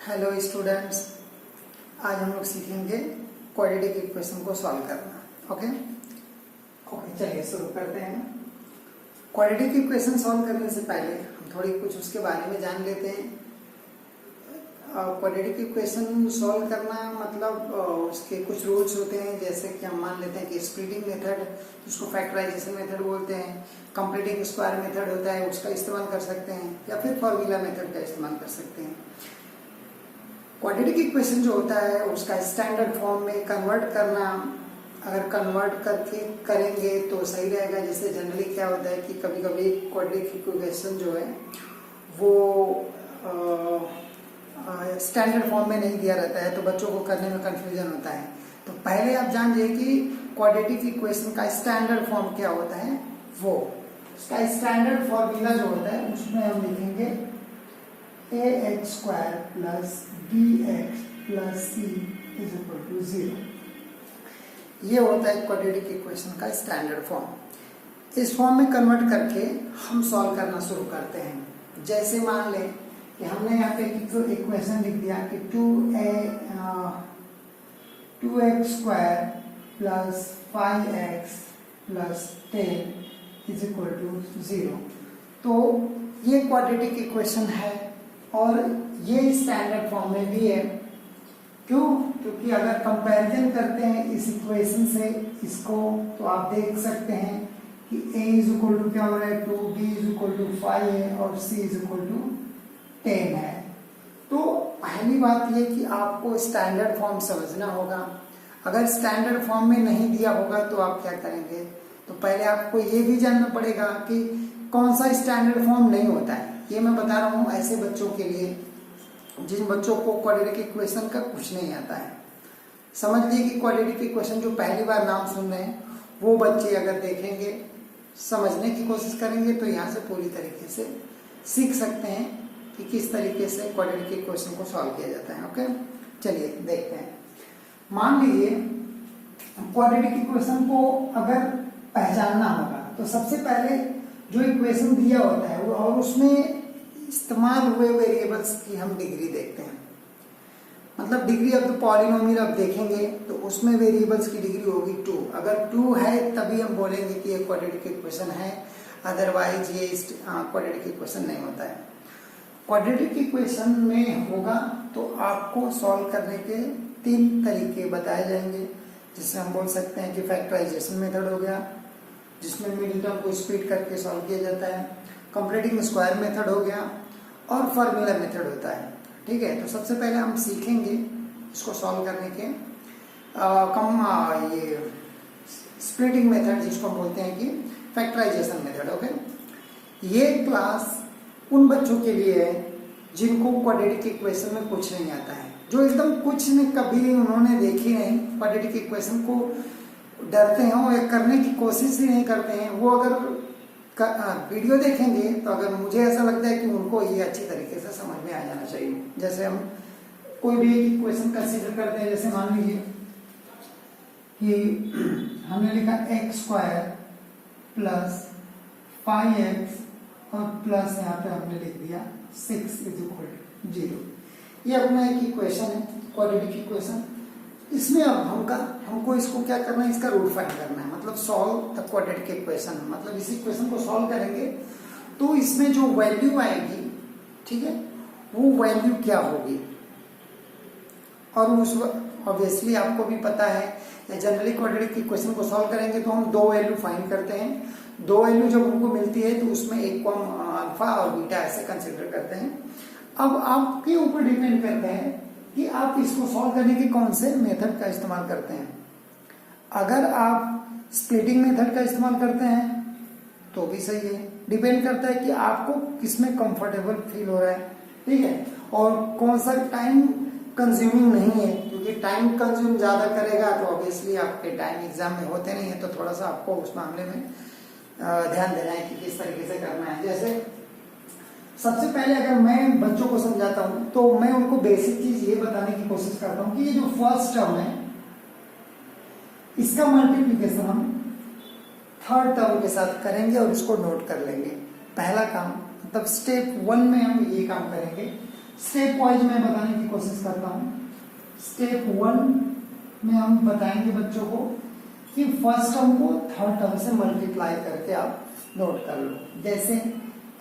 Hello students, आज हम लोग सीखेंगे क्वाड्रेटिक इक्वेशन को सॉल्व करना। ओके चलिए शुरू करते हैं। क्वाड्रेटिक इक्वेशन सॉल्व करने से पहले हम थोड़ी कुछ उसके बारे में जान लेते हैं। क्वाड्रेटिक इक्वेशन सॉल्व करना मतलब उसके कुछ रूल्स होते हैं, जैसे कि हम मान लेते हैं कि स्प्लिटिंग मेथड, जिसको फैक्टराइजेशन मेथड बोलते हैं, कंप्लीटिंग स्क्वायर मेथड होता है, उसका इस्तेमाल कर सकते हैं, या फिर फॉर्मूला मेथड का इस्तेमाल कर सकते हैं। क्वाड्रेटिक इक्वेशन जो होता है उसका स्टैंडर्ड फॉर्म में कन्वर्ट करना, अगर कन्वर्ट करके करेंगे तो सही रहेगा। जैसे जनरली क्या होता है कि कभी कभी क्वाड्रेटिक इक्वेशन जो है वो स्टैंडर्ड फॉर्म में नहीं दिया रहता है, तो बच्चों को करने में कंफ्यूजन होता है। तो पहले आप जान जाइए कि क्वाड्रेटिक इक्वेशन का स्टैंडर्ड फॉर्म क्या होता है। वो उसका स्टैंडर्ड फॉर्मूला जो होता है उसमें हम लिखेंगे ax² + bx + c = 0। ये होता है क्वाड्रेटिक इक्वेशन का स्टैंडर्ड फॉर्म। इस फॉर्म में कन्वर्ट करके हम सॉल्व करना शुरू करते हैं। जैसे मान लें कि हमने यहाँ पे इक्वेशन लिख दिया कि 2x² + 5x + 10 = 0। तो ये क्वाड्रेटिक इक्वेशन है और ये स्टैंडर्ड फॉर्म में भी है। क्यों? क्योंकि अगर कंपैरिजन करते हैं इस इक्वेशन से इसको, तो आप देख सकते हैं कि a क्या हो रहा है 2, b 5 है और c 10 है। तो पहली बात ये कि आपको स्टैंडर्ड फॉर्म समझना होगा। अगर स्टैंडर्ड फॉर्म में नहीं दिया होगा तो आप क्या करेंगे, तो पहले आपको ये भी जानना पड़ेगा कि कौन सा स्टैंडर्ड फॉर्म नहीं होता है। ये मैं बता रहा हूँ ऐसे बच्चों के लिए जिन बच्चों को क्वाड्रेटिक इक्वेशन का कुछ नहीं आता है। समझ लीजिए कि क्वाड्रेटिक इक्वेशन जो पहली बार नाम सुन रहे हैं वो बच्चे अगर देखेंगे, समझने की कोशिश करेंगे, तो यहाँ से पूरी तरीके से सीख सकते हैं कि किस तरीके से क्वाड्रेटिक इक्वेशन को सॉल्व किया जाता है। ओके चलिए देखते हैं। मान लीजिए क्वाड्रेटिक इक्वेशन को अगर पहचानना होगा तो सबसे पहले जो इक्वेशन दिया होता है वो और उसमें इस्तेमाल हुए वेरिएबल्स की हम डिग्री देखते हैं। मतलब डिग्री ऑफ द पॉलिनोमियल आप देखेंगे तो उसमें वेरिएबल्स की डिग्री होगी 2। अगर 2 है तभी हम बोलेंगे कि ये क्वाड्रेटिक इक्वेशन है, अदरवाइज ये क्वाड्रेटिक इक्वेशन नहीं होता है। क्वाड्रेटिक इक्वेशन में होगा तो आपको सॉल्व करने के 3 तरीके बताए जाएंगे, जिससे हम बोल सकते हैं कि फैक्टराइजेशन मेथड हो गया, जिसमें मिडिल टर्म को स्प्लिट करके सॉल्व किया जाता है, कंप्लीटिंग स्क्वायर मेथड हो गया, और फॉर्मूला मेथड होता है। ठीक है, तो सबसे पहले हम सीखेंगे इसको सॉल्व करने के ये स्प्लिटिंग मेथड, जिसको हम बोलते हैं कि फैक्टराइजेशन मेथड। ओके, ये क्लास उन बच्चों के लिए है जिनको क्वाड्रेटिक इक्वेशन में कुछ नहीं आता है, जो एकदम कुछ नहीं, कभी उन्होंने देखी नहीं, क्वाड्रेटिक इक्वेशन को डरते हैं और करने की कोशिश ही नहीं करते हैं। वो अगर वीडियो देखेंगे तो अगर मुझे ऐसा लगता है कि उनको ये अच्छी तरीके से समझ में आ जाना चाहिए। जैसे हम कोई भी एक इक्वेशन कंसीडर करते हैं, जैसे मान लीजिए कि हमने लिखा x² + 5x और प्लस यहाँ पे हमने लिख दिया 6 = 0। ये अपना एक इक्वेशन है, क्वाड्रेटिक इक्वेशन। इसमें अब हमको इसको क्या करना है, इसका रूट फाइंड करना है, मतलब सॉल्व द क्वाड्रेटिक इक्वेशन। मतलब इस इक्वेशन को सॉल्व करेंगे तो इसमें जो वैल्यू आएगी, ठीक है, वो वैल्यू क्या होगी। और उस ऑब्वियसली आपको भी पता है, जनरली क्वाड्रेटिक इक्वेशन को सॉल्व करेंगे तो हम 2 वैल्यू फाइंड करते हैं। 2 वैल्यू जब हमको मिलती है तो उसमें एक को हम अल्फा और बीटा ऐसे कंसिडर करते हैं। अब आपके ऊपर डिपेंड करता है कि आप इसको सॉल्व करने के कौन से मेथड का इस्तेमाल करते हैं। अगर आप स्प्लिटिंग मेथड का इस्तेमाल करते हैं तो भी सही है, डिपेंड करता है कि आपको किसमें कंफर्टेबल फील हो रहा है। ठीक है, और कौन सा टाइम कंज्यूमिंग नहीं है, क्योंकि टाइम कंज्यूम ज्यादा करेगा तो ऑब्वियसली आपके टाइम एग्जाम में होते नहीं है, तो थोड़ा सा आपको उस मामले में ध्यान देना है कि किस तरीके से करना है। जैसे सबसे पहले अगर मैं बच्चों को समझाता हूं तो मैं उनको बेसिक चीज ये बताने की कोशिश करता हूं कि ये जो फर्स्ट टर्म है इसका मल्टीप्लिकेशन हम थर्ड टर्म के साथ करेंगे और इसको नोट कर लेंगे। पहला काम, मतलब स्टेप 1 में हम ये काम करेंगे स्टेप वाइज मैं बताने की कोशिश करता हूँ। स्टेप 1 में हम बताएंगे बच्चों को कि फर्स्ट टर्म को थर्ड टर्म से मल्टीप्लाई करके आप नोट कर लो। जैसे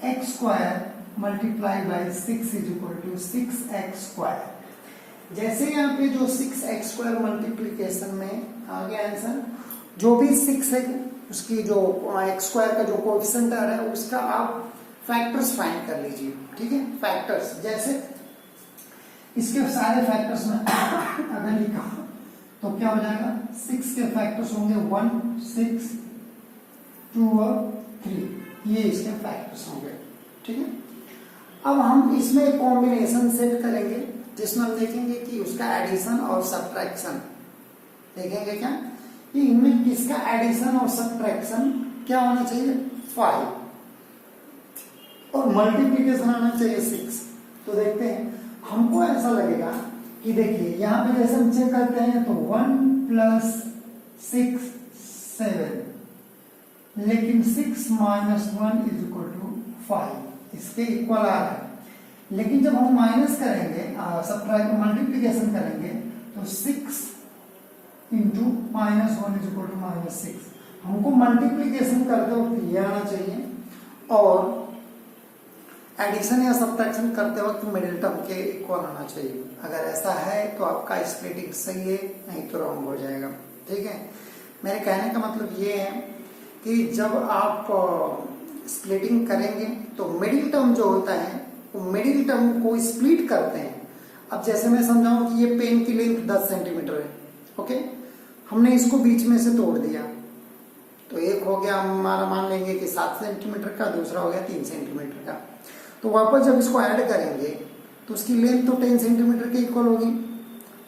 x square multiply by 6 is equal to 6x square. जैसे यहाँ पे जो 6x स्क्वायर मल्टीप्लीकेशन में आ गया आंसर, जो भी 6 है उसकी जो x स्क्वायर का जो कोएफिशिएंट आ रहा है उसका आप फैक्टर्स फाइंड कर लीजिए। ठीक है, फैक्टर्स जैसे इसके सारे फैक्टर्स में अगर लिखा तो क्या हो जाएगा, 6 के फैक्टर्स होंगे 1, 6, 2 और 3, ये इसके फैक्टर्स होंगे। ठीक है, अब हम इसमें एक कॉम्बिनेशन सेट करेंगे जिसमें हम देखेंगे कि उसका एडिशन और सब्ट्रैक्शन देखेंगे। क्या कि इनमें किसका एडिशन और सब्ट्रैक्शन क्या होना चाहिए, 5, और मल्टीप्लिकेशन आना चाहिए 6। तो देखते हैं, हमको ऐसा लगेगा कि देखिए यहाँ पे जैसे हम चेक करते हैं तो 1 + 6 7, लेकिन 6 - 1 = 5 इसके इक्वल आ रहा है। लेकिन जब हम माइनस करेंगे, सब्ट्रैक्ट मल्टीप्लिकेशन करेंगे तो 6 × -1 = -6। हमको मल्टीप्लिकेशन करते वक्त ये आना चाहिए और एडिशन या सब्ट्रैक्शन करते वक्त मिडिल टर्म के इक्वल आना चाहिए। अगर ऐसा है तो आपका स्प्लिटिंग सही है, नहीं तो रॉन्ग हो जाएगा। ठीक है, मेरे कहने का मतलब ये है कि जब आप स्प्लिटिंग करेंगे तो मिडिल टर्म जो होता है वो मिडिल टर्म को स्प्लिट करते हैं। अब जैसे मैं समझाऊं कि ये पेन की लेंथ 10 सेंटीमीटर है, ओके, हमने इसको बीच में से तोड़ दिया तो एक हो गया हमारा, मान लेंगे कि 7 सेंटीमीटर का, दूसरा हो गया 3 सेंटीमीटर का। तो वापस जब इसको ऐड करेंगे तो उसकी लेंथ तो 10 सेंटीमीटर के इक्वल होगी।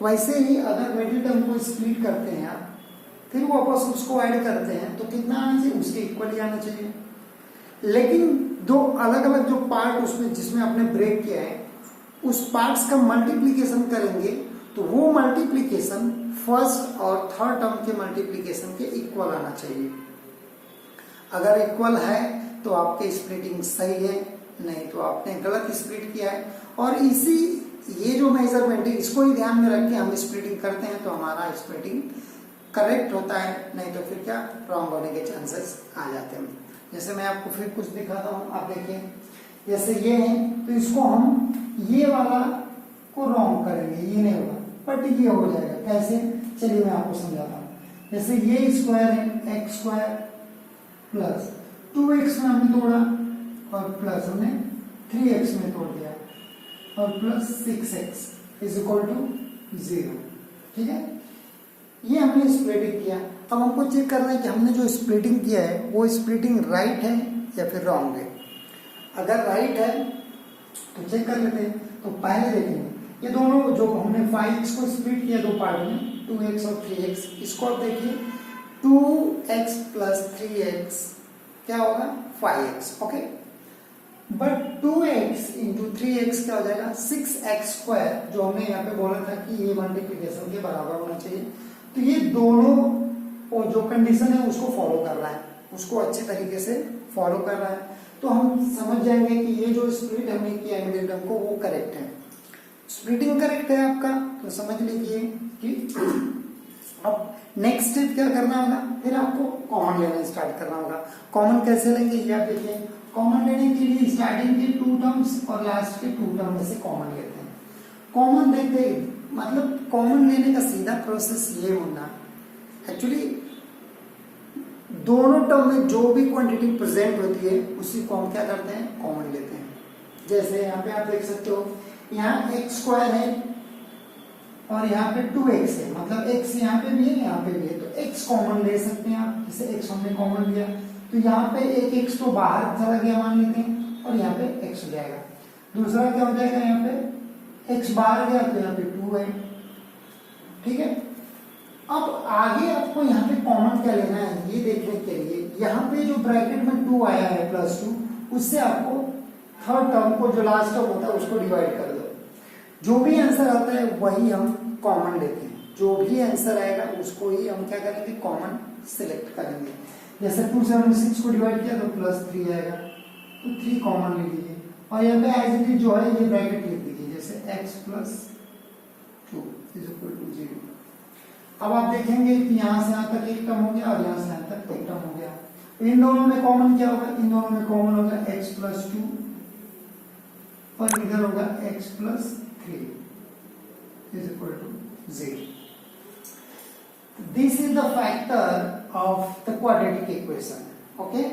वैसे ही अगर मिडिल टर्म को स्प्लिट करते हैं आप, फिर वापस उसको ऐड करते हैं तो कितना आना चाहिए, उसके इक्वल ही आना चाहिए। लेकिन दो अलग अलग जो पार्ट उसमें जिसमें आपने ब्रेक किया है उस पार्ट्स का मल्टीप्लिकेशन करेंगे तो वो मल्टीप्लिकेशन फर्स्ट और थर्ड टर्म के मल्टीप्लिकेशन के इक्वल आना चाहिए। अगर इक्वल है तो आपके स्प्लिटिंग सही है, नहीं तो आपने गलत स्प्लिट किया है। और इसी ये जो मेजरमेंट है इसको ही ध्यान में रख के हम स्प्लिटिंग करते हैं तो हमारा स्प्लिटिंग करेक्ट होता है, नहीं तो फिर क्या रॉन्ग होने के चांसेस आ जाते हैं। जैसे मैं आपको फिर कुछ दिखाता हूँ, आप देखिए जैसे ये है तो इसको हम ये वाला को रॉन्ग करेंगे, ये नहीं होगा बट ये हो जाएगा। कैसे, चलिए मैं आपको समझाता हूँ। जैसे ये स्क्वायर है x स्क्वायर प्लस 2x में हमने तोड़ा और प्लस हमने 3x में तोड़ दिया और प्लस 6x = 0। ठीक है, ये हमने स्प्लिटिंग किया। अब हमको चेक करना है कि हमने जो स्प्लिटिंग किया है वो स्प्लिटिंग राइट है या फिर रॉन्ग है। अगर राइट है तो चेक कर लेते हैं। तो पहले देखेंगे ये दोनों जो हमने 5x को स्प्लिट किया दो पार्ट में, 2x और 3x, इसको आप देखिए 2x + 3x क्या होगा, 5x, okay. But 2x × 3x क्या हो जाएगा, 6x स्क्वायर, जो हमने यहाँ पे बोला था कि ये मल्टीप्लिकेशन के बराबर होना चाहिए। तो ये दोनों जो कंडीशन है उसको फॉलो कर रहा है, उसको अच्छे तरीके से फॉलो कर रहा है। तो हम समझ जाएंगे कि ये जो स्प्लिट हमने किया है मिडिल टर्म को वो करेक्ट है। स्प्लिटिंग करेक्ट है आपका, तो समझ लीजिए कि अब नेक्स्ट स्टेप क्या करना होगा, फिर आपको कॉमन लेना स्टार्ट करना होगा। कॉमन कैसे लेंगे ये आप देखिए। कॉमन लेने के लिए स्टार्टिंग के 2 टर्म्स और लास्ट के 2 टर्म में से कॉमन लेते हैं। कॉमन लेते मतलब कॉमन लेने का सीधा प्रोसेस ये होना, एक्चुअली दोनों टर्म में जो भी क्वांटिटी प्रेजेंट होती है उसी को हम क्या करते हैं, कॉमन लेते हैं। जैसे यहाँ पे आप देख सकते हो, यहाँ x स्क्वायर है और यहाँ पे 2x है, मतलब x यहाँ पे भी है यहाँ पे भी है, तो x कॉमन ले सकते हैं आप। जैसे x हमने कॉमन लिया तो यहाँ पे एक x तो बाहर चला गया मान लेते हैं और यहाँ पे x हो जाएगा। दूसरा क्या हो जाएगा, यहाँ पे x बाहर गया तो यहाँ पे 2 है। ठीक है, अब आगे आपको यहाँ पे कॉमन क्या लेना है ये देखने के लिए, यहाँ पे जो ब्रैकेट में 2 आया है +2, उससे आपको थर्ड टर्म को जो लास्ट टर्म होता है उसको डिवाइड कर दो। जो भी आंसर आता है वही हम कॉमन लेते हैं, जो भी आंसर आएगा उसको ही हम क्या करेंगे, कॉमन सिलेक्ट करेंगे। जैसे 2 7 6 को डिवाइड किया तो +3 आएगा, तो 3 कॉमन ले लीजिए और यहाँ पे एज इट इज जो है ये ब्रैकेट लिख दीजिए। x plus 2 is equal to 0। अब आप देखेंगे कि यहां से यहां तक एक टर्म हो गया और यहां से यहां तक एक टर्म हो गया। इन दोनों में कॉमन क्या होगा? इन दोनों में कॉमन होगा x प्लस 2 और इधर होगा x plus 3 is equal to 0। This is the factor of the quadratic equation, okay?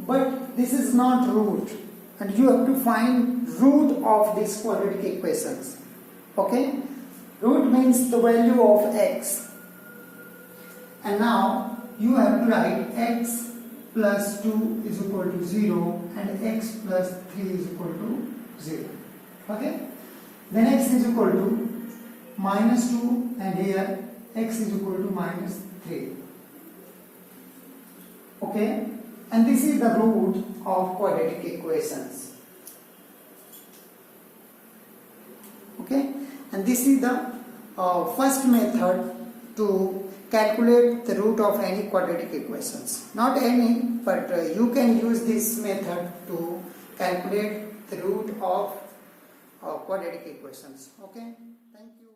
But this is not root, and you have to find root of these quadratic equations, okay? Root means the value of x, and now you have to write x plus 2 is equal to 0 and x plus 3 is equal to 0, okay? Then x is equal to minus 2 and here x is equal to minus 3, okay? And this is the root of quadratic equations, okay? And this is the first method to calculate the root of any quadratic equations. Not any, but you can use this method to calculate the root of quadratic equations, okay? Thank you.